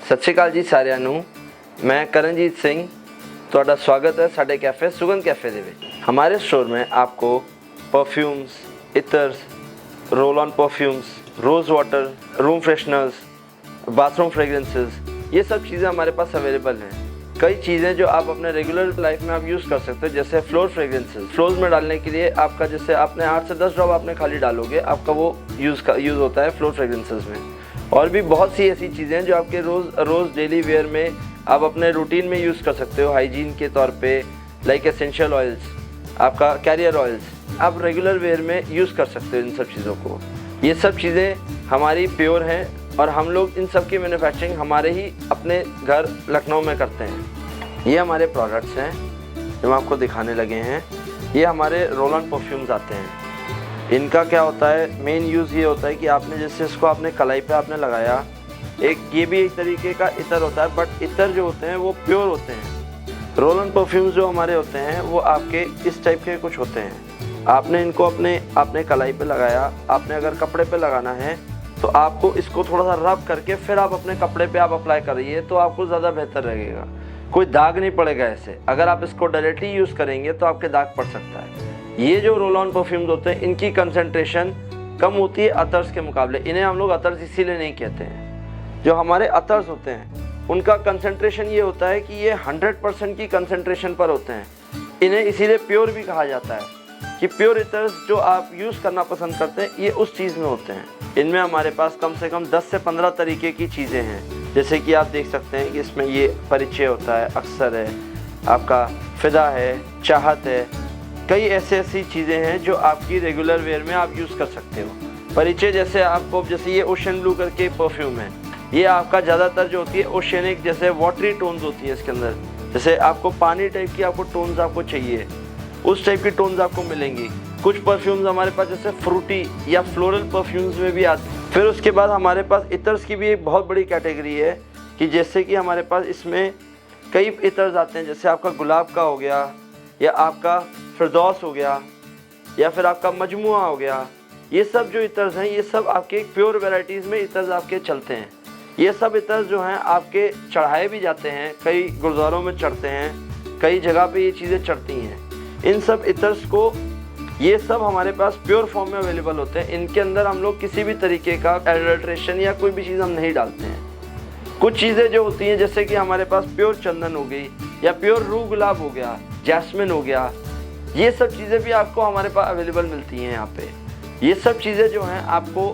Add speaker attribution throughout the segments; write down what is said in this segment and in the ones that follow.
Speaker 1: सत श्री अकाल जी सारिਆਂ ਨੂੰ। मैं करणजीत सिंह ਤੁਹਾਡਾ स्वागत है साडे कैफे सुगंध कैफे दे विच। हमारे स्टोर में आपको परफ्यूम्स, इतर्स, roll on perfumes, rose water, room fresheners, bathroom fragrances, ये सब चीज़ें हमारे पास अवेलेबल हैं। कई चीज़ें जो आप अपने रेगुलर लाइफ में आप यूज़ कर सकते हो, जैसे फ्लोर फ्रेगरेंसेस। फ्लोर्स में डालने के लिए आपका जैसे आपने 8 से 10 ड्रॉप आपने खाली डालोगे, आपका वो यूज़ होता है फ्लोर फ्रेगरेंसेस में। और भी बहुत सी ऐसी चीज़ें हैं जो आपके रोज़ डेली वेयर में आप अपने रूटीन में यूज़ कर सकते हो हाइजीन के तौर पे, लाइक एसेंशियल ऑयल्स, आपका कैरियर ऑयल्स आप रेगुलर वेयर में यूज़ कर सकते हो। इन सब चीज़ों को, ये सब चीज़ें हमारी प्योर हैं और हम लोग इन सब की मैन्युफैक्चरिंग हमारे ही अपने घर लखनऊ में करते हैं। ये हमारे प्रोडक्ट्स हैं जो हम आपको दिखाने लगे हैं। ये हमारे रोल ऑन परफ्यूम्स आते हैं। इनका क्या होता है, मेन यूज़ ये होता है कि आपने जैसे इसको आपने कलाई पे आपने लगाया, ये भी एक तरीके का इतर होता है, बट इतर जो होते हैं वो प्योर होते हैं। रोल ऑन परफ्यूम्स जो हमारे होते हैं वो आपके इस टाइप के कुछ होते हैं। आपने इनको अपने कलाई पे लगाया, आपने अगर कपड़े पे लगाना है तो आपको इसको थोड़ा सा रब करके फिर आप अपने कपड़े पे आप अप्लाई करिए तो आपको ज़्यादा बेहतर रहेगा। कोई दाग नहीं पड़ेगा ऐसे। अगर आप इसको डायरेक्टली यूज़ करेंगे तो आपके दाग पड़ सकता है। ये जो रोल ऑन परफ्यूम्स होते हैं इनकी कंसंट्रेशन कम होती है अतर्स के मुकाबले। इन्हें हम लोग अतर्स इसीलिए नहीं कहते हैं। जो हमारे अतर्स होते हैं उनका कंसंट्रेशन ये होता है कि ये 100% की कंसंट्रेशन पर होते हैं। इन्हें इसीलिए प्योर भी कहा जाता है कि प्योर इतर्स जो आप यूज़ करना पसंद करते हैं ये उस चीज़ में होते हैं। इनमें हमारे पास कम से कम 10 से 15 तरीके की चीज़ें हैं। जैसे कि आप देख सकते हैं कि इसमें ये परिचय होता है, अक्सर है, आपका फ़िदा है, चाहत है। कई ऐसी चीज़ें हैं जो आपकी रेगुलर वेयर में आप यूज़ कर सकते हो। परिचय जैसे ये ओशन ब्लू करके परफ्यूम है, ये आपका ज़्यादातर जो होती है ओशियनिक, जैसे वाटरी टोन्स होती है इसके अंदर। जैसे आपको पानी टाइप की आपको टोन्स आपको चाहिए, उस टाइप की टोन्स आपको मिलेंगी। कुछ परफ्यूम्स हमारे पास जैसे फ्रूटी या फ्लोरल परफ्यूम्स में भी आते हैं। फिर उसके बाद हमारे पास इतर्स की भी एक बहुत बड़ी कैटेगरी है कि जैसे कि हमारे पास इसमें कई इतर्स आते हैं। जैसे आपका गुलाब का हो गया, या आपका फिरदौस हो गया, या फिर आपका मजमुआ हो गया। ये सब जो इतर्स हैं ये सब आपके प्योर वैराइटीज़ में इतर्स आपके चलते हैं। ये सब इतर्स जो हैं आपके चढ़ाए भी जाते हैं, कई गुरुद्वारों में चढ़ते हैं, कई जगह पे ये चीज़ें चढ़ती हैं। इन सब इतर्स को ये सब हमारे पास प्योर फॉर्म में अवेलेबल होते हैं। इनके अंदर हम लोग किसी भी तरीके का एडल्ट्रेशन या कोई भी चीज़ हम नहीं डालते हैं। कुछ चीज़ें जो होती हैं जैसे कि हमारे पास प्योर चंदन हो गई, या प्योर रूह गुलाब हो गया, जैस्मिन हो गया, ये सब चीज़ें भी आपको हमारे पास अवेलेबल मिलती हैं यहाँ पे। ये सब चीज़ें जो हैं आपको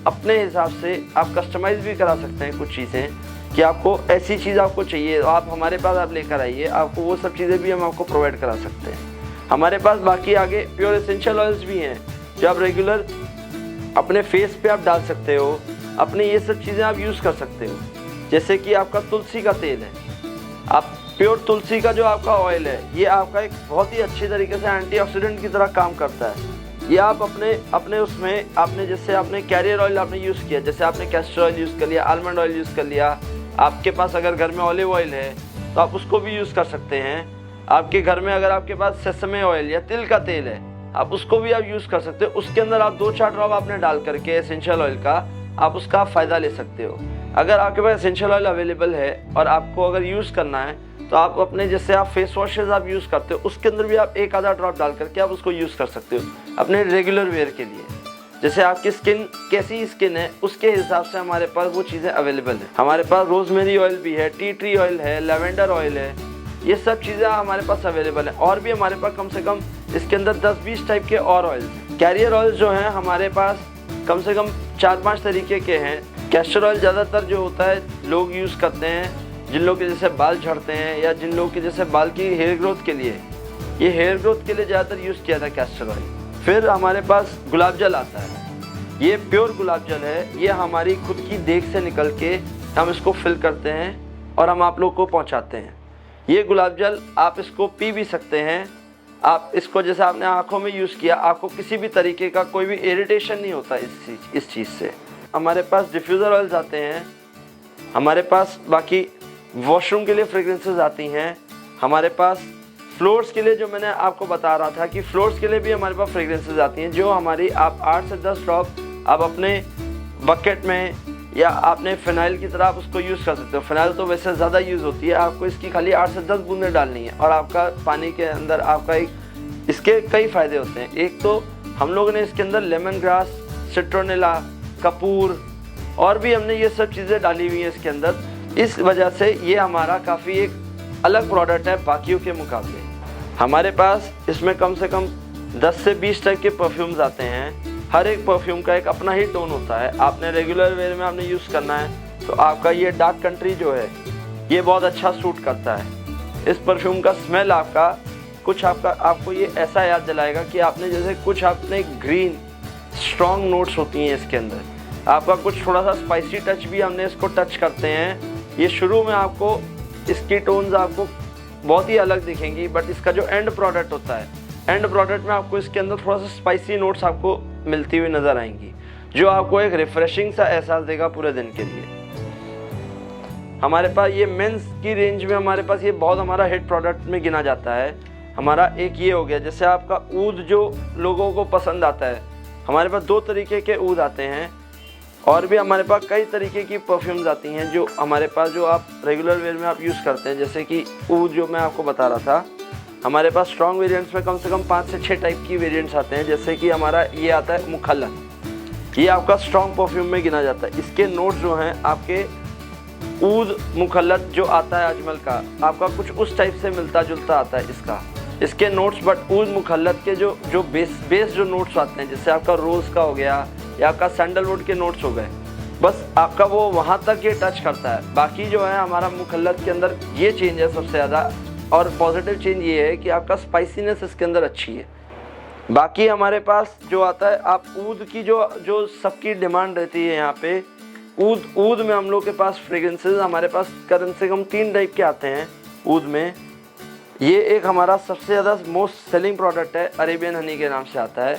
Speaker 1: अपने हिसाब से आप कस्टमाइज़ भी करा सकते हैं। कुछ चीज़ें कि आपको ऐसी चीज़ आपको चाहिए तो आप हमारे पास आप लेकर आइए, आपको वो सब चीज़ें भी हम आपको प्रोवाइड करा सकते हैं। हमारे पास बाकी आगे प्योर एसेंशियल ऑयल्स भी हैं जो आप रेगुलर अपने फेस पे आप डाल सकते हो, अपने ये सब चीज़ें आप यूज़ कर सकते हो। जैसे कि आपका तुलसी का तेल है, आप प्योर तुलसी का जो आपका ऑयल है ये आपका एक बहुत ही अच्छी तरीके से एंटीऑक्सीडेंट की तरह काम करता है। ये आप अपने उसमें आपने जैसे आपने कैरियर ऑयल आपने यूज़ किया, जैसे आपने कैस्टर ऑयल यूज़ कर लिया, आलमंड ऑयल यूज़ कर लिया, आपके पास अगर घर में ऑलिव ऑयल है तो आप उसको भी यूज़ कर सकते हैं। आपके घर में अगर आपके पास सेसमे ऑयल या तिल का तेल है आप उसको भी आप यूज़ कर सकते हो। उसके अंदर आप 2-4 ड्रॉप आपने डाल करके एसेंशियल ऑयल का आप उसका फ़ायदा ले सकते हो। अगर आपके पास एसेंशियल ऑयल अवेलेबल है और आपको अगर यूज़ करना है तो आप अपने जैसे आप फेस वॉशेज़ आप यूज़ करते हो उसके अंदर भी आप 1 आधा ड्रॉप डाल करके आप उसको यूज़ कर सकते हो अपने रेगुलर वेयर के लिए। जैसे आपकी स्किन कैसी स्किन है उसके हिसाब से हमारे पास वो चीज़ें अवेलेबल है। हमारे पास रोजमेरी ऑयल भी है, टी ट्री ऑयल है, लेवेंडर ऑयल है, ये सब चीज़ें हमारे पास अवेलेबल है। और भी हमारे पास कम से कम इसके अंदर 10-20 टाइप के और ऑयल्स हैं। कैरियर ऑयल जो हैं हमारे पास कम से कम 4-5 तरीके के हैं। कैस्टर ऑयल ज़्यादातर जो होता है लोग यूज़ करते हैं जिन लोग के जैसे बाल झड़ते हैं या जिन लोग के जैसे बाल की हेयर ग्रोथ के लिए, ये हेयर ग्रोथ के लिए ज़्यादातर यूज़ किया था कैस्टर ऑयल। फिर हमारे पास गुलाब जल आता है, ये प्योर गुलाब जल है। ये हमारी खुद की देख से निकल के हम इसको फिल करते हैं और हम आप लोग को पहुंचाते हैं। ये गुलाब जल आप इसको पी भी सकते हैं। आप इसको जैसे आपने आँखों में यूज़ किया, आपको किसी भी तरीके का कोई भी इरिटेशन नहीं होता इस चीज़ से। हमारे पास डिफ्यूज़र ऑयल्स आते हैं, हमारे पास बाकी वॉशरूम के लिए फ्रेगरेंसेस आती हैं, हमारे पास फ्लोर्स के लिए जो मैंने आपको बता रहा था कि फ्लोर्स के लिए भी हमारे पास फ्रेगरेंसेस आती हैं जो हमारी आप 8 से 10 ड्रॉप आप अपने बकेट में या आपने फिनाइल की तरह आप उसको यूज़ कर सकते हो। फिनाइल तो वैसे ज़्यादा यूज़ होती है, आपको इसकी खाली 8 से 10 बूंदें डालनी है और आपका पानी के अंदर आपका इसके कई फ़ायदे होते हैं। एक तो हम लोगों ने इसके अंदर लेमन ग्रास, सिट्रोनेला, कपूर और भी हमने ये सब चीज़ें डाली हुई हैं इसके अंदर। इस वजह से ये हमारा काफ़ी एक अलग प्रोडक्ट है बाकियों के मुकाबले। हमारे पास इसमें कम से कम 10 से 20 टाइप के परफ्यूम्स आते हैं। हर एक परफ्यूम का एक अपना ही टोन होता है। आपने रेगुलर वेयर में आपने यूज़ करना है तो आपका ये डार्क कंट्री जो है ये बहुत अच्छा सूट करता है। इस परफ्यूम का स्मेल आपको ये ऐसा याद दिलाएगा कि आपने जैसे कुछ आपने ग्रीन स्ट्रॉन्ग नोट्स होती हैं इसके अंदर, आपका कुछ थोड़ा सा स्पाइसी टच भी हमने इसको टच करते हैं। ये शुरू में आपको इसकी टोन्स आपको बहुत ही अलग दिखेंगी, बट इसका जो एंड प्रोडक्ट होता है, एंड प्रोडक्ट में आपको इसके अंदर थोड़ा सा स्पाइसी नोट्स आपको मिलती हुई नज़र आएंगी, जो आपको एक रिफ्रेशिंग सा एहसास देगा पूरे दिन के लिए। हमारे पास ये मेंस की रेंज में हमारे पास ये बहुत हमारा हिट प्रोडक्ट में गिना जाता है। हमारा एक ये हो गया, जैसे आपका ऊद जो लोगों को पसंद आता है, हमारे पास 2 तरीके के ऊद आते हैं और भी हमारे पास कई तरीके की परफ्यूम्स आती हैं जो हमारे पास जो आप रेगुलर वेयर में आप यूज़ करते हैं। जैसे कि ऊद जो मैं आपको बता रहा था, हमारे पास स्ट्रॉन्ग वेरिएंट्स में कम से कम 5 से 6 टाइप की वेरिएंट्स आते हैं। जैसे कि हमारा ये आता है मुखल्लत, ये आपका स्ट्रॉन्ग परफ्यूम में गिना जाता है। इसके नोट्स जो हैं आपके ऊद मुखल्लत जो आता है अजमल का, आपका कुछ उस टाइप से मिलता जुलता आता है इसके नोट्स। बट ऊद मुखल्लत के जो बेस जो नोट्स आते हैं, जैसे आपका रोज़ का हो गया या आपका सैंडलवुड के नोट्स हो गए, बस आपका वो वहाँ तक ये टच करता है। बाकी जो है हमारा मुखल्लत के अंदर ये चेंज है सबसे ज़्यादा, और पॉजिटिव चेंज ये है कि आपका स्पाइसीनेस इसके अंदर अच्छी है। बाकी हमारे पास जो आता है, आप ऊद की जो सबकी डिमांड रहती है यहाँ पे, ऊद में हम लोग के पास फ्रेग्रेंसेस हमारे पास कम से कम 3 टाइप के आते हैं ऊद में। ये एक हमारा सबसे ज़्यादा मोस्ट सेलिंग प्रोडक्ट है, अरेबियन हनी के नाम से आता है।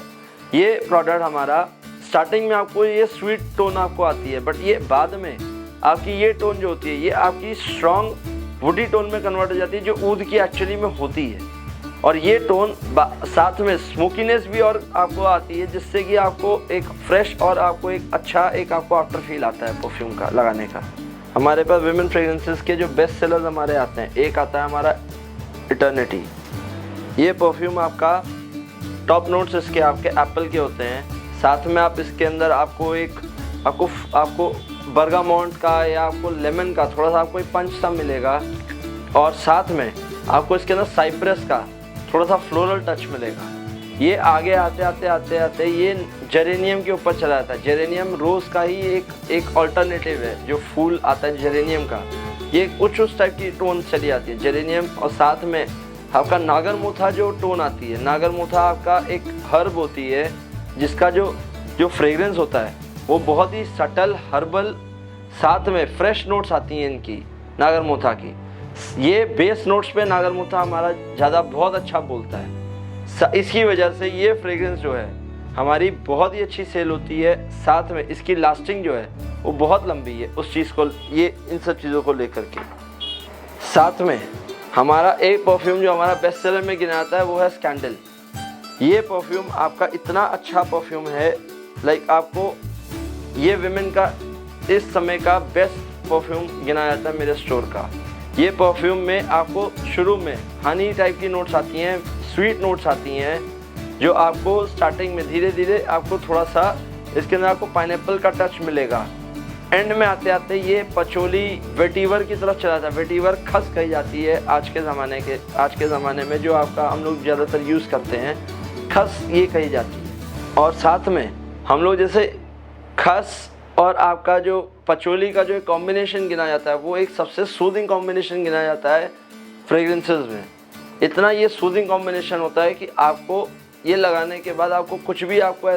Speaker 1: ये प्रोडक्ट हमारा स्टार्टिंग में आपको ये स्वीट टोन आपको आती है, बट ये बाद में आपकी ये टोन जो होती है ये आपकी स्ट्रॉन्ग वुडी टोन में कन्वर्ट हो जाती है, जो ऊद की एक्चुअली में होती है। और ये टोन साथ में स्मोकीनेस भी और आपको आती है, जिससे कि आपको एक फ्रेश और आपको एक अच्छा एक आपको आफ्टर फील आता है परफ्यूम का लगाने का। हमारे पास विमेन फ्रेग्रेंसेस के जो बेस्ट सेलर्स हमारे आते हैं, एक आता है हमारा इटर्निटी। ये परफ्यूम आपका टॉप नोट्स इसके आपके एप्पल के होते हैं। साथ में आप इसके अंदर आपको बर्गामोंट का या आपको लेमन का थोड़ा सा आपको एक पंच सा मिलेगा, और साथ में आपको इसके अंदर साइप्रस का थोड़ा सा फ्लोरल टच मिलेगा। ये आगे आते ये जेरेनियम के ऊपर चला जाता है। जेरेनियम रोज़ का ही एक ऑल्टरनेटिव है, जो फूल आता है जेरेनियम का, ये कुछ उस टाइप की टोन चली आती है जेरेनियम। और साथ में आपका नागरमोथा जो टोन आती है, नागरमोथा आपका एक हर्ब होती है जिसका जो फ्रेग्रेंस होता है वो बहुत ही सटल हर्बल, साथ में फ्रेश नोट्स आती हैं इनकी नागरमोथा की। ये बेस नोट्स पे नागरमोथा हमारा ज़्यादा बहुत अच्छा बोलता है। इसकी वजह से ये फ्रेग्रेंस जो है हमारी बहुत ही अच्छी सेल होती है। साथ में इसकी लास्टिंग जो है वो बहुत लंबी है उस चीज़ को, ये इन सब चीज़ों को लेकर के। साथ में हमारा एक परफ्यूम जो हमारा बेस्ट सेलर में गिना जाता है वो है स्कैंडल। ये परफ्यूम आपका इतना अच्छा परफ्यूम है, लाइक आपको ये विमेन का इस समय का बेस्ट परफ्यूम गिना जाता है मेरे स्टोर का। ये परफ्यूम में आपको शुरू में हनी टाइप की नोट्स आती हैं, स्वीट नोट्स आती हैं, जो आपको स्टार्टिंग में धीरे धीरे आपको थोड़ा सा इसके अंदर आपको पाइनएप्पल का टच मिलेगा। एंड में आते आते ये पचोली वेटिवर की तरफ चला जाता है। वेटिवर खस कही जाती है आज के ज़माने में जो आपका हम लोग ज़्यादातर यूज़ करते हैं, खस ये कही जाती है। और साथ में हम लोग जैसे खस और आपका जो पचोली का जो एक कॉम्बिनेशन गिना जाता है वो एक सबसे सूदिंग कॉम्बिनेशन गिना जाता है फ्रेग्रेंसेस में। इतना ये सूदिंग कॉम्बिनेशन होता है कि आपको ये लगाने के बाद आपको कुछ भी आपको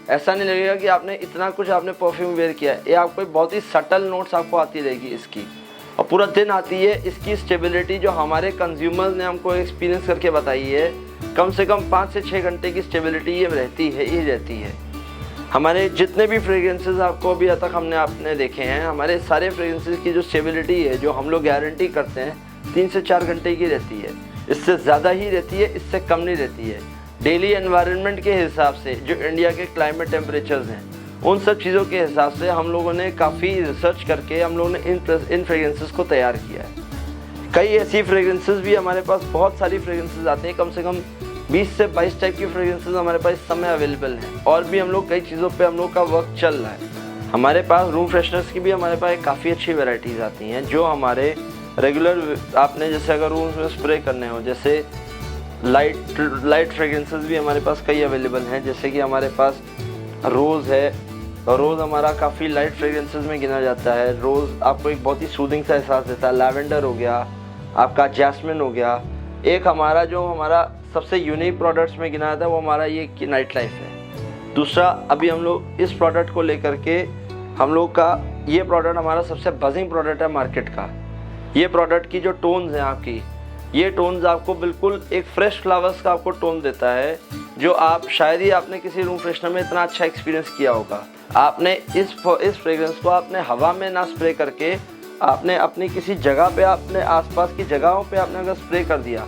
Speaker 1: ऐसा नहीं लगेगा कि आपने इतना कुछ आपने परफ्यूम वेयर किया है। ये आपको बहुत ही सटल नोट्स आपको आती रहेगी इसकी, और पूरा दिन आती है। इसकी स्टेबिलिटी जो हमारे कंज्यूमर्स ने हमको एक्सपीरियंस करके बताई है, कम से कम 5 से 6 घंटे की स्टेबिलिटी ये रहती है। हमारे जितने भी फ्रेग्रेंसेस आपको अभी तक आपने देखे हैं, हमारे सारे फ्रेग्रेंसेस की जो स्टेबिलिटी है जो हम लोग गारंटी करते हैं 3 से 4 घंटे की रहती है। इससे ज़्यादा ही रहती है, इससे कम नहीं रहती है। डेली एनवायरनमेंट के हिसाब से जो इंडिया के क्लाइमेट टेम्परेचर्स हैं उन सब चीज़ों के हिसाब से हम लोगों ने काफ़ी रिसर्च करके हम लोगों ने इन फ्रेगरेंसेस को तैयार किया है। कई ऐसी फ्रेगरेंसेस भी हमारे पास, बहुत सारी फ्रेगरेंसेस आती हैं, कम से कम 20 से 22 टाइप की फ्रेगरेंसेस हमारे पास इस समय अवेलेबल हैं। और भी हम लोग कई चीज़ों पे हम लोग का वर्क चल रहा है। हमारे पास रूम फ्रेशनर्स की भी हमारे पास काफ़ी अच्छी वैरायटीज़ आती हैं, जो हमारे रेगुलर, आपने जैसे अगर रूम्स में स्प्रे करने हो, जैसे लाइट फ्रेगरेंसेस भी हमारे पास कई अवेलेबल हैं। जैसे कि हमारे पास रोज़ है, और रोज़ हमारा काफ़ी लाइट फ्रेगरेंसेस में गिना जाता है। रोज़ आपको एक बहुत ही सूदिंग सा एहसास देता है। लैवेंडर हो गया, आपका जैस्मिन हो गया। एक हमारा जो हमारा सबसे यूनिक प्रोडक्ट्स में गिना जाता है वो हमारा ये कि नाइट लाइफ है। दूसरा, अभी हम लोग इस प्रोडक्ट को लेकर के, हम लोग का ये प्रोडक्ट हमारा सबसे बजिंग प्रोडक्ट है मार्केट का। ये प्रोडक्ट की जो टोन्स हैं आपकी, ये टोन्स आपको बिल्कुल एक फ्रेश फ्लावर्स का आपको टोन देता है, जो आप शायद ही आपने किसी रूम फ्रेशनर में इतना अच्छा एक्सपीरियंस किया होगा। आपने इस फ्रेग्रेंस को आपने हवा में ना स्प्रे करके, आपने अपनी किसी जगह पे, अपने आसपास की जगहों पे आपने अगर स्प्रे कर दिया,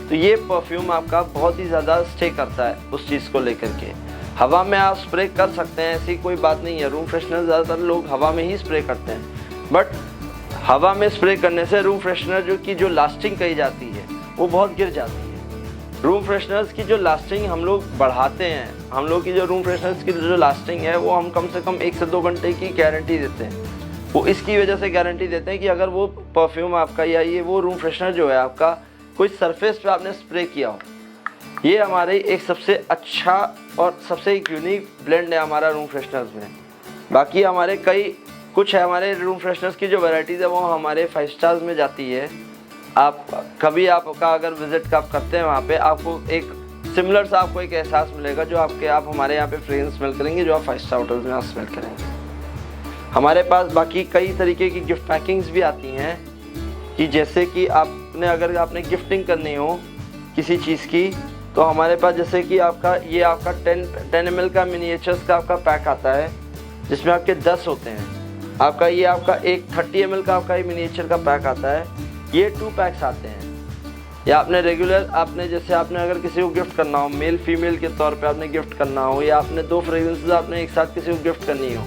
Speaker 1: तो ये परफ्यूम आपका बहुत ही ज़्यादा स्टे करता है उस चीज़ को लेकर के। हवा में आप स्प्रे कर सकते हैं, ऐसी कोई बात नहीं है। रूम फ्रेशनर ज़्यादातर लोग हवा में ही स्प्रे करते हैं, बट हवा में स्प्रे करने से रूम फ्रेशनर जो लास्टिंग कही जाती है वो बहुत गिर जाती है। रूम फ्रेशनर्स की जो लास्टिंग हम लोग बढ़ाते हैं, हम लोग की जो रूम फ्रेशनर्स की जो लास्टिंग है वो हम कम से कम 1 से 2 घंटे की गारंटी देते हैं। वो इसकी वजह से गारंटी देते हैं कि अगर वो परफ्यूम आपका या ये वो रूम फ्रेशनर जो है आपका कोई सरफेस पे आपने स्प्रे किया हो, ये हमारे एक सबसे अच्छा और सबसे एक यूनिक ब्लेंड है हमारा रूम फ्रेशनर्स में। बाकी हमारे कुछ है हमारे रूम फ्रेशनर्स की जो वैराइटीज़ है वो हमारे 5 स्टार्स में जाती है। आप कभी आपका अगर विज़िट आप करते हैं वहाँ पे, आपको एक सिमिलर सा आपको एक एहसास मिलेगा जो आप हमारे यहाँ पे फ्रेग्रेंस स्मेल करेंगे, जो आप 5 स्टार होटल्स में आप स्मेल करेंगे। हमारे पास बाकी कई तरीके की गिफ्ट पैकिंग्स भी आती हैं, कि जैसे कि अगर आपने गिफ्टिंग करनी हो किसी चीज़ की, तो हमारे पास जैसे कि आपका 10 ml का मिनिएचर्स का आपका पैक आता है, जिसमें आपके 10 होते हैं। आपका एक 30 ml का आपका मिनिएचर का पैक आता है। ये 2 पैक्स आते हैं। या आपने रेगुलर, जैसे आपने अगर किसी को गिफ्ट करना हो, मेल फीमेल के तौर पे आपने गिफ्ट करना हो, या आपने 2 फ्रेग्रेंसेस आपने एक साथ किसी को गिफ्ट करनी हो,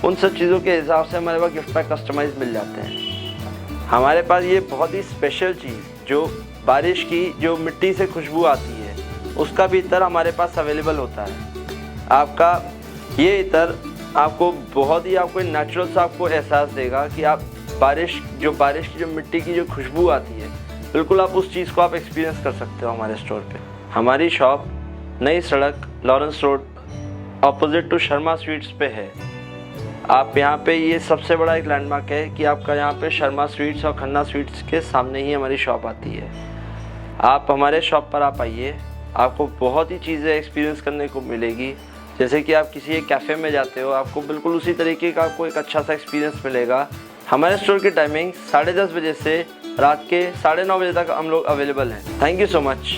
Speaker 1: उन सब चीज़ों के हिसाब से हमारे पास गिफ्ट पैक कस्टमाइज मिल जाते हैं। हमारे पास ये बहुत ही स्पेशल चीज़, जो बारिश की जो मिट्टी से खुशबू आती है, उसका भी इतर हमारे पास अवेलेबल होता है। आपका ये इतर आपको बहुत ही आपको नेचुरल सा आपको एहसास देगा कि आप बारिश की जो मिट्टी की जो खुशबू आती है, बिल्कुल आप उस चीज़ को आप एक्सपीरियंस कर सकते हो हमारे स्टोर पे। हमारी shop Nai Sarak, Lawrence Road, opposite to Sharma sweets पे है। आप यहाँ पे, ये सबसे बड़ा एक लैंडमार्क है कि आपका यहाँ पे शर्मा स्वीट्स और खन्ना स्वीट्स के सामने ही हमारी शॉप आती है। आप हमारे शॉप पर आप आइए, आपको बहुत ही चीज़ें एक्सपीरियंस करने को मिलेगी। जैसे कि आप किसी एक कैफ़े में जाते हो, आपको बिल्कुल उसी तरीके का आपको एक अच्छा सा एक्सपीरियंस मिलेगा। हमारे स्टोर की टाइमिंग 10:30 बजे से रात के 9:30 बजे तक हम लोग अवेलेबल हैं। Thank you so much.